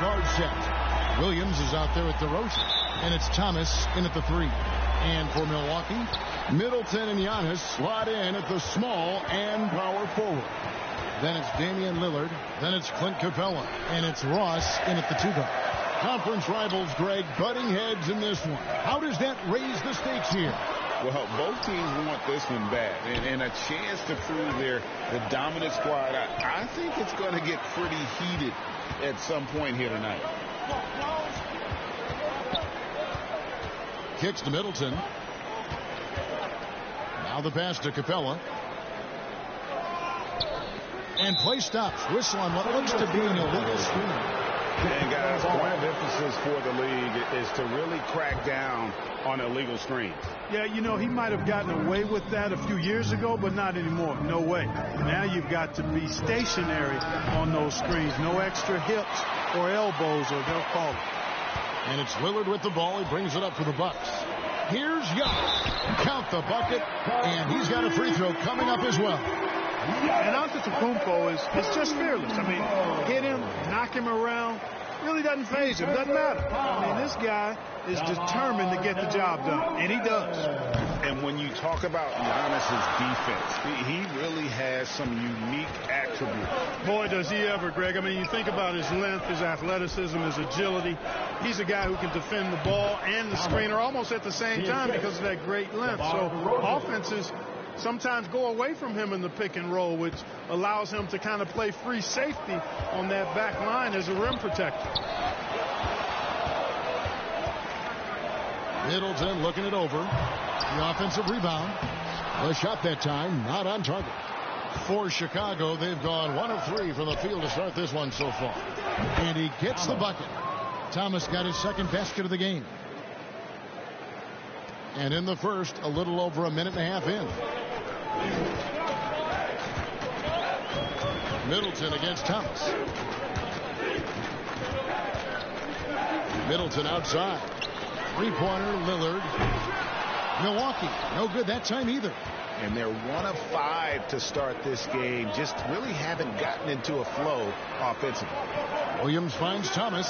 guard set. Williams is out there at DeRozan. And it's Thomas in at the 3. And for Milwaukee, Middleton and Giannis slot in at the small and power forward. Then it's Damian Lillard. Then it's Clint Capella. And it's Ross in at the 2 guard. Conference rivals, Greg, butting heads in this one. How does that raise the stakes here? Well, both teams want this one bad, and a chance to prove they're the dominant squad. I think it's going to get pretty heated at some point here tonight. Kicks to Middleton. Now the pass to Capella. And play stops. Whistle on what looks to be an illegal screen. And guys, point of emphasis for the league is to really crack down on illegal screens. Yeah, you know, he might have gotten away with that a few years ago, but not anymore. No way. Now you've got to be stationary on those screens. No extra hips or elbows, or they'll call it. And it's Lillard with the ball. He brings it up for the Bucks. Here's Giannis. Count the bucket, and he's got a free throw coming up as well. And Antetokounmpo is just fearless. I mean, hit him, knock him around. Really doesn't faze him. Doesn't matter. I mean, this guy is determined to get the job done, and he does. And when you talk about Giannis's defense, he really has some unique attributes. Boy, does he ever, Greg. I mean, you think about his length, his athleticism, his agility. He's a guy who can defend the ball and the screener almost at the same time because of that great length. So offenses sometimes go away from him in the pick and roll, which allows him to kind of play free safety on that back line as a rim protector. Middleton looking it over. The offensive rebound. The shot that time not on target. For Chicago, they've gone 1 of 3 from the field to start this one so far. And he gets the bucket. Thomas got his second basket of the game. And in the first, a little over a minute and a half in. Middleton against Thomas. Middleton outside. Three-pointer, Lillard. Milwaukee, no good that time either. And they're 1 of 5 to start this game. Just really haven't gotten into a flow offensively. Williams finds Thomas.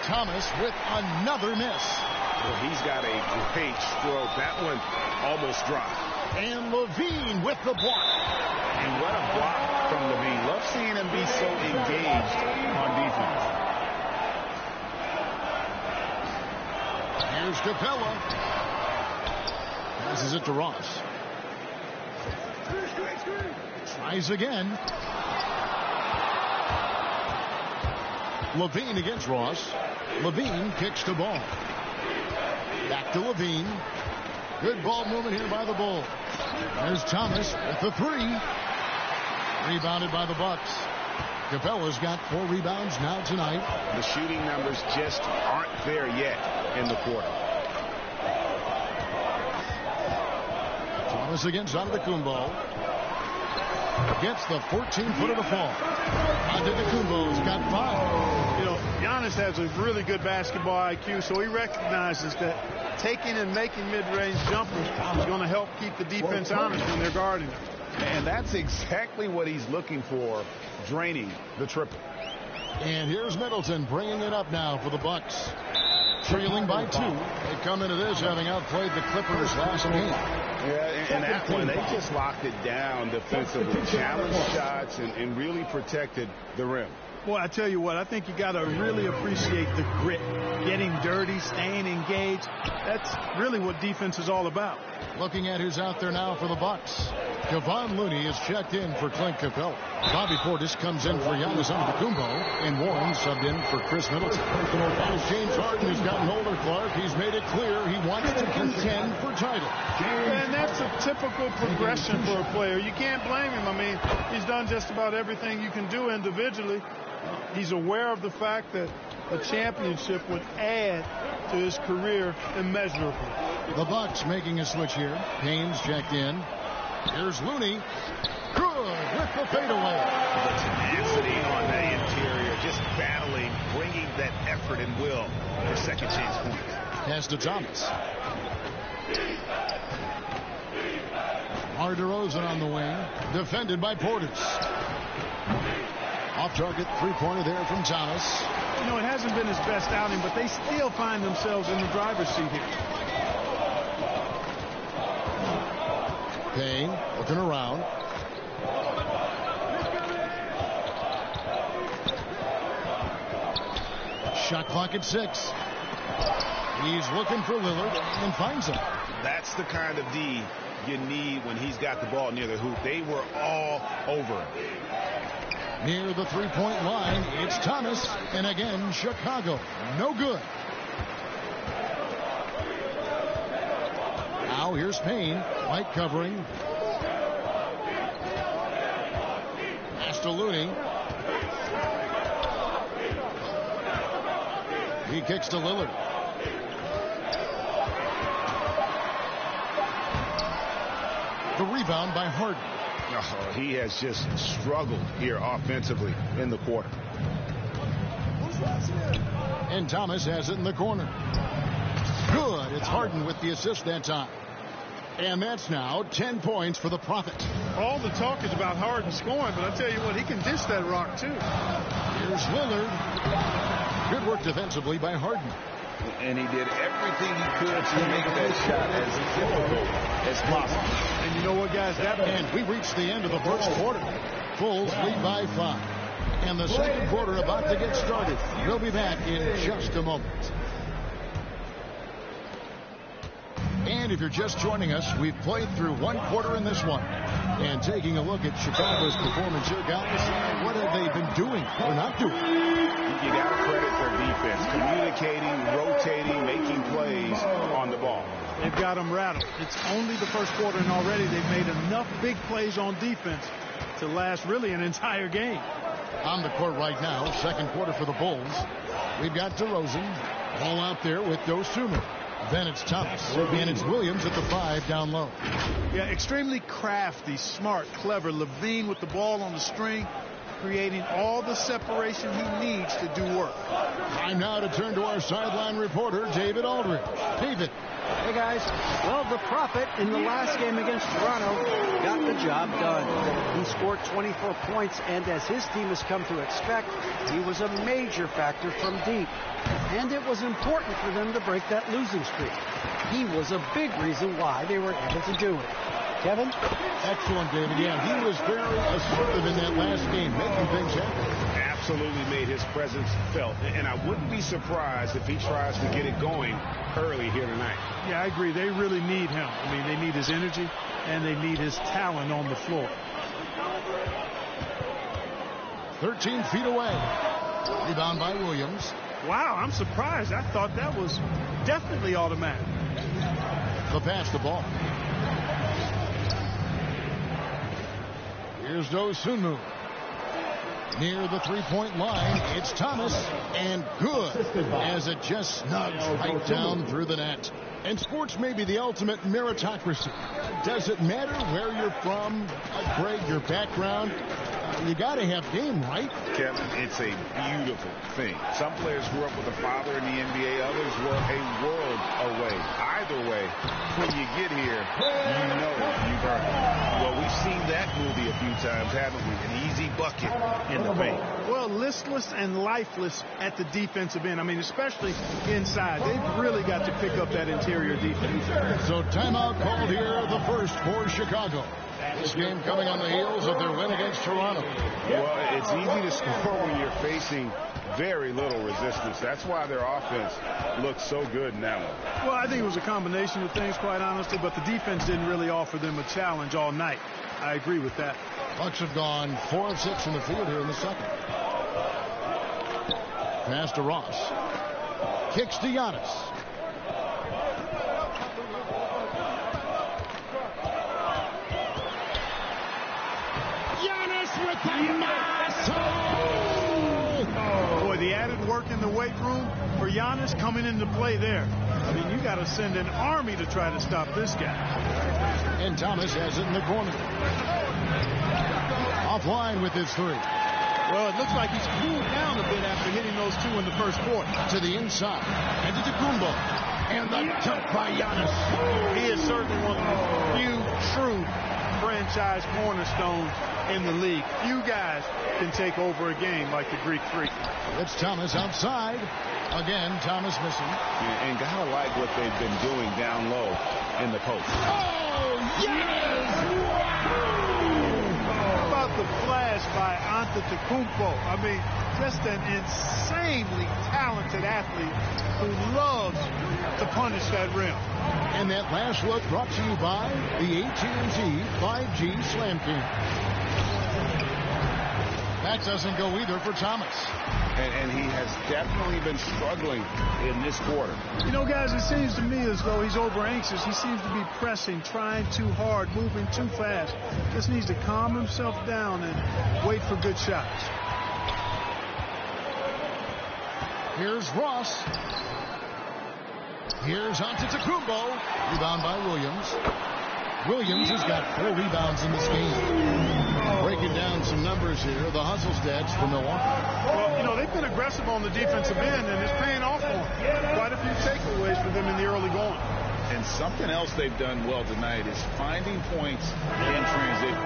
Thomas with another miss. Well, he's got a great stroke. That one almost dropped. And LaVine with the block. And what a block from LaVine. Love seeing him be so engaged on defense. Here's Capella. Passes it to Ross. Tries again. LaVine against Ross. LaVine kicks the ball. Back to LaVine. Good ball movement here by the Bulls. There's Thomas with the 3. Rebounded by the Bucks. Capella's got 4 rebounds now tonight. The shooting numbers just aren't there yet in the quarter. Thomas against Antetokounmpo. Gets the 14-footer to fall. Antetokounmpo's got 5. You know, Giannis has a really good basketball IQ, so he recognizes that taking and making mid-range jumpers is going to help keep the defense honest when they're guarding him. And that's exactly what he's looking for, draining the triple. And here's Middleton bringing it up now for the Bucks. Trailing by 2. They come into this having outplayed the Clippers last game. Yeah, and that one, they just locked it down defensively. Challenged shots and really protected the rim. Boy, I tell you what, I think you got to really appreciate the grit. Getting dirty, staying engaged. That's really what defense is all about. Looking at who's out there now for the Bucks. Kevon Looney is checked in for Clint Capella. Bobby Portis comes in for Giannis Antetokounmpo, and Warren subbed in for Chris Middleton. As James Harden has gotten older, Clark, he's made it clear he wants to contend for titles. And that's a typical progression for a player. You can't blame him. I mean, he's done just about everything you can do individually. He's aware of the fact that a championship would add to his career immeasurably. The Bucks making a switch here. Haynes checked in. Here's Looney. Good with the fadeaway. The tenacity on the interior, just battling, bringing that effort and will for second chance points. Pass to Thomas. DeRozan on the wing. Defended by Portis. Off target three-pointer there from Thomas. You know, it hasn't been his best outing, but they still find themselves in the driver's seat here. Payne looking around. Shot clock at 6. He's looking for Lillard and finds him. That's the kind of D you need when he's got the ball near the hoop. They were all over him. Near the three-point line, it's Thomas, and again, Chicago. No good. Now here's Payne. White covering. Pass to Looney. He kicks to Lillard. The rebound by Harden. Oh, he has just struggled here offensively in the quarter. And Thomas has it in the corner. Good. It's Harden with the assist that time. And that's now 10 points for the Prophet. All the talk is about Harden scoring, but I tell you what, he can dish that rock too. Here's Lillard. Good work defensively by Harden. And he did everything he could to make that shot as difficult as possible. And you know what, guys? And we reached the end of the first quarter. Bulls lead by 5. And the second quarter about to get started. We'll be back in just a moment. And if you're just joining us, we've played through one quarter in this one. And taking a look at Chicago's performance here, guys, what have they been doing or not doing? You got to credit their defense. Communicating, rotating, making plays on the ball. They've got them rattled. It's only the first quarter, and already they've made enough big plays on defense to last really an entire game. On the court right now, second quarter for the Bulls. We've got DeRozan all out there with Dosunmu. Then it's Thomas, and it's Williams at the 5 down low. Yeah, extremely crafty, smart, clever. Levine with the ball on the string, creating all the separation he needs to do work. Time now to turn to our sideline reporter, David Aldridge. David. Hey, guys. Well, the Prophet in the last game against Toronto got the job done. He scored 24 points, and as his team has come to expect, he was a major factor from deep. And it was important for them to break that losing streak. He was a big reason why they were able to do it. Kevin? Excellent, David. Yeah, he was very assertive in that last game, making things happen. Absolutely made his presence felt. And I wouldn't be surprised if he tries to get it going early here tonight. Yeah, I agree. They really need him. I mean, they need his energy, and they need his talent on the floor. 13 feet away. Rebound by Williams. Wow, I'm surprised. I thought that was definitely automatic. The pass, the ball. Here's Dosunmu. Near the three-point line, it's Thomas, and good, as it just snugs right down through the net. And sports may be the ultimate meritocracy. Does it matter where you're from, Greg, your background? You got to have game, right? Kevin, it's a beautiful thing. Some players grew up with a father in the NBA. Others were a world away. Either way, when you get here, you know you've earned it. Well, we've seen that movie a few times, haven't we? An easy bucket in the paint. Well, listless and lifeless at the defensive end. I mean, especially inside. They've really got to pick up that interior defense. So timeout called here, the first for Chicago. This game coming on the heels of their win against Toronto. Well, it's easy to score when you're facing very little resistance. That's why their offense looks so good now. Well, I think it was a combination of things, quite honestly, but the defense didn't really offer them a challenge all night. I agree with that. Bucks have gone 4 of 6 from the field here in the second. Pass to Ross. Kicks to Giannis. With the muscle. Oh, boy, the added work in the weight room for Giannis coming into play there. I mean, you got to send an army to try to stop this guy. And Thomas has it in the corner. Offline with his 3. Well, it looks like he's cooled down a bit after hitting those 2 in the first quarter. To the inside. And to Kumbo. And the jump by Giannis. He is certainly one of the few true franchise cornerstones in the league. Few guys can take over a game like the Greek Freak. It's Thomas outside. Again, Thomas missing. And gotta like what they've been doing down low in the post. Oh, yes! How about the flash by Antetokounmpo? I mean, just an insanely talented athlete who loves to punish that rim. And that last look brought to you by the AT&T 5G Slam King. That doesn't go either for Thomas. And he has definitely been struggling in this quarter. You know, guys, it seems to me as though he's over anxious. He seems to be pressing, trying too hard, moving too fast. Just needs to calm himself down and wait for good shots. Here's Ross. Here's Antetokounmpo. Rebound by Williams. Williams has got 4 rebounds in this game. Breaking down some numbers here, the hustle stats for Milwaukee. Well, you know, they've been aggressive on the defensive end, and it's paying off for them. Quite a few takeaways for them in the early going. And something else they've done well tonight is finding points in transition.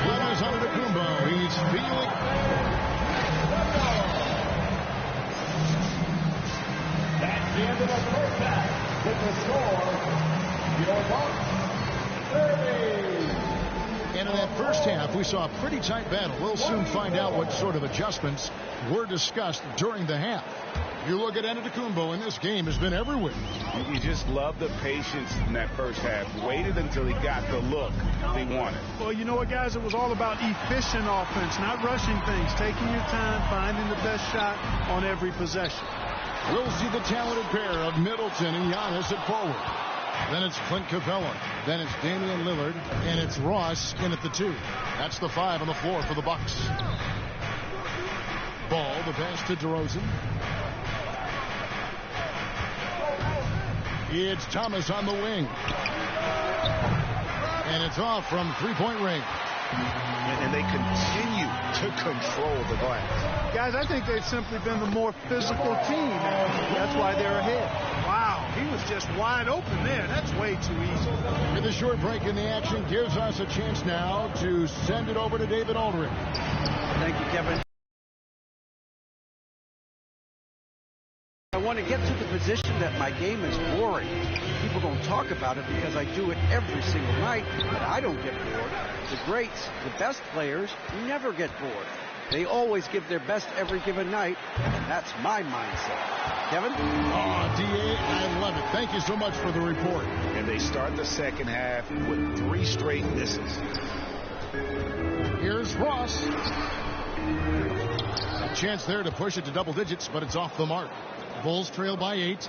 Giannis Antetokounmpo, he's feeling. That's the end of the first half. With the score, your Bucks 30. And in that first half, we saw a pretty tight battle. We'll soon find out what sort of adjustments were discussed during the half. You look at Antetokounmpo, and this game has been everywhere. You just love the patience in that first half. Waited until he got the look he wanted. Well, you know what, guys? It was all about efficient offense, not rushing things, taking your time, finding the best shot on every possession. We'll see the talented pair of Middleton and Giannis at forward. Then it's Clint Capella. Then it's Damian Lillard. And it's Ross in at the 2. That's the 5 on the floor for the Bucks. Ball, the pass to DeRozan. It's Thomas on the wing. And it's off from three-point range. And they continue to control the glass. Guys, I think they've simply been the more physical team. That's why they're ahead. Wow, he was just wide open there. That's way too easy. With a short break in the action gives us a chance now to send it over to David Aldridge. Thank you, Kevin. I want to get to the position that my game is boring. People don't talk about it because I do it every single night, but I don't get bored. The greats, the best players, never get bored. They always give their best every given night, and that's my mindset. Kevin? Oh, D.A., I love it. Thank you so much for the report. And they start the second half with 3 straight misses. Here's Ross. A chance there to push it to double digits, but it's off the mark. Bulls trail by 8.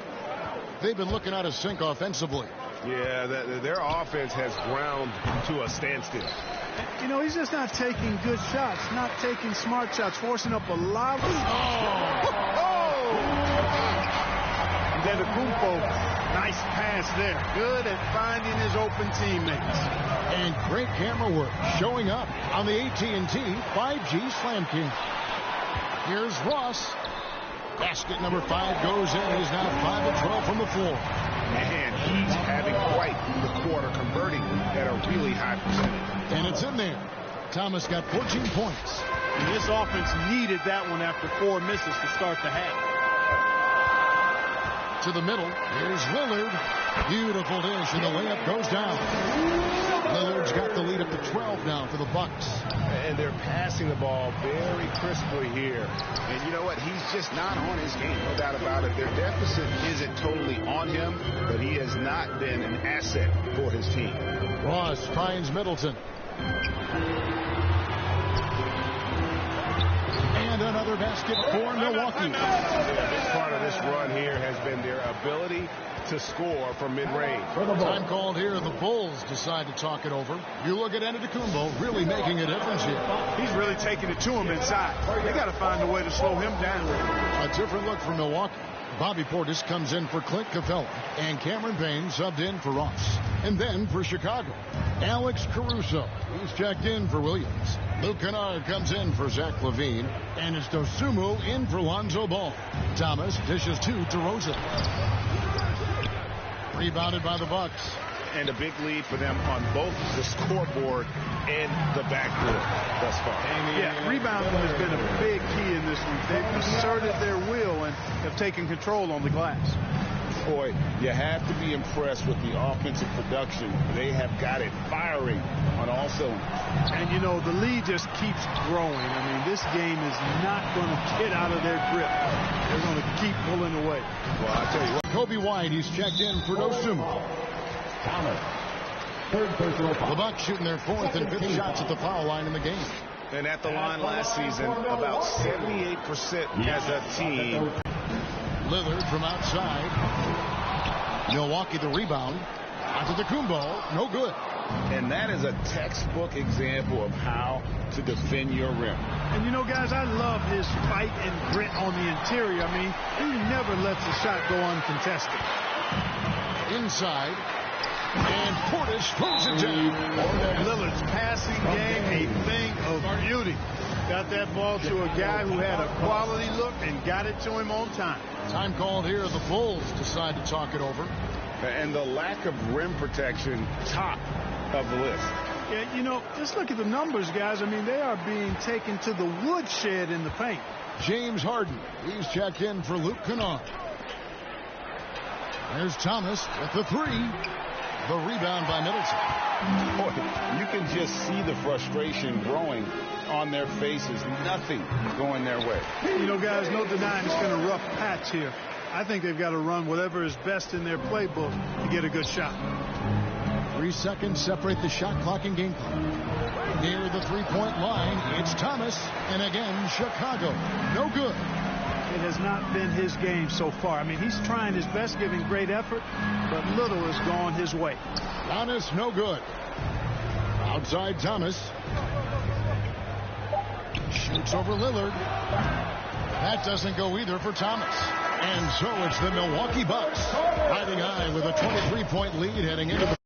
They've been looking out of sync offensively. Yeah, their offense has ground to a standstill. You know, he's just not taking good shots, not taking smart shots, forcing up a lot of... Antetokounmpo, nice pass there. Good at finding his open teammates. And great camera work showing up on the AT&T 5G Slam King. Here's Ross. Basket number 5 goes in. He's now 5 of 12 from the floor. And he's having quite the quarter, converting at a really high percentage. And it's in there. Thomas got 14 points. And this offense needed that one after 4 misses to start the half. To the middle. Here's Lillard. Beautiful dish, and the layup goes down. Lillard's got the lead up to 12 now for the Bucks. And they're passing the ball very crisply here. And you know what? He's just not on his game, no doubt about it. Their deficit isn't totally on him, but he has not been an asset for his team. Ross finds Middleton. And another basket for Milwaukee. This part of this run here has been their ability to score from mid-range. Time called here. The Bulls decide to talk it over. You look at Antetokounmpo really making a difference here. He's really taking it to him inside. They got to find a way to slow him down. A different look for Milwaukee. Bobby Portis comes in for Clint Capella, and Cameron Payne subbed in for Ross. And then for Chicago, Alex Caruso. He's checked in for Williams. Luke Kennard comes in for Zach LaVine, and it's Dosunmu in for Lonzo Ball. Thomas dishes to DeRozan. Rebounded by the Bucks. And a big lead for them on both the scoreboard and the backboard thus far. Yeah, rebounding has been a big key in this one. They've asserted their will and have taken control on the glass. Boy, you have to be impressed with the offensive production. They have got it firing on all cylinders. And, you know, the lead just keeps growing. I mean, this game is not going to get out of their grip. They're going to keep pulling away. Well, I tell you what, Kobe White, he's checked in for Dosunmu. The Bucks shooting their fourth and fifth shots at the foul line in the game. And at the line last season, about 78% as a team. Lillard from outside. Milwaukee the rebound. Antetokounmpo, no good. And that is a textbook example of how to defend your rim. And you know, guys, I love his fight and grit on the interior. I mean, he never lets a shot go uncontested. Inside. And Portis throws it down. Lillard's passing game, a thing of beauty. Got that ball to a guy who had a quality look and got it to him on time. Time called here. The Bulls decide to talk it over. And the lack of rim protection, top of the list. Yeah, you know, just look at the numbers, guys. I mean, they are being taken to the woodshed in the paint. James Harden. He's checked in for Luke Kennard. There's Thomas with the three. The rebound by Middleton. Boy, you can just see the frustration growing on their faces. Nothing going their way. You know, guys, no denying it's been a rough patch here. I think they've got to run whatever is best in their playbook to get a good shot. 3 seconds separate the shot clock and game clock. Near the three-point line, it's Thomas. And again, Chicago. No good. It has not been his game so far. I mean, he's trying his best, giving great effort, but little has gone his way. Giannis, no good. Outside Thomas. Shoots over Lillard. That doesn't go either for Thomas. And so it's the Milwaukee Bucks riding high with a 23-point lead heading into the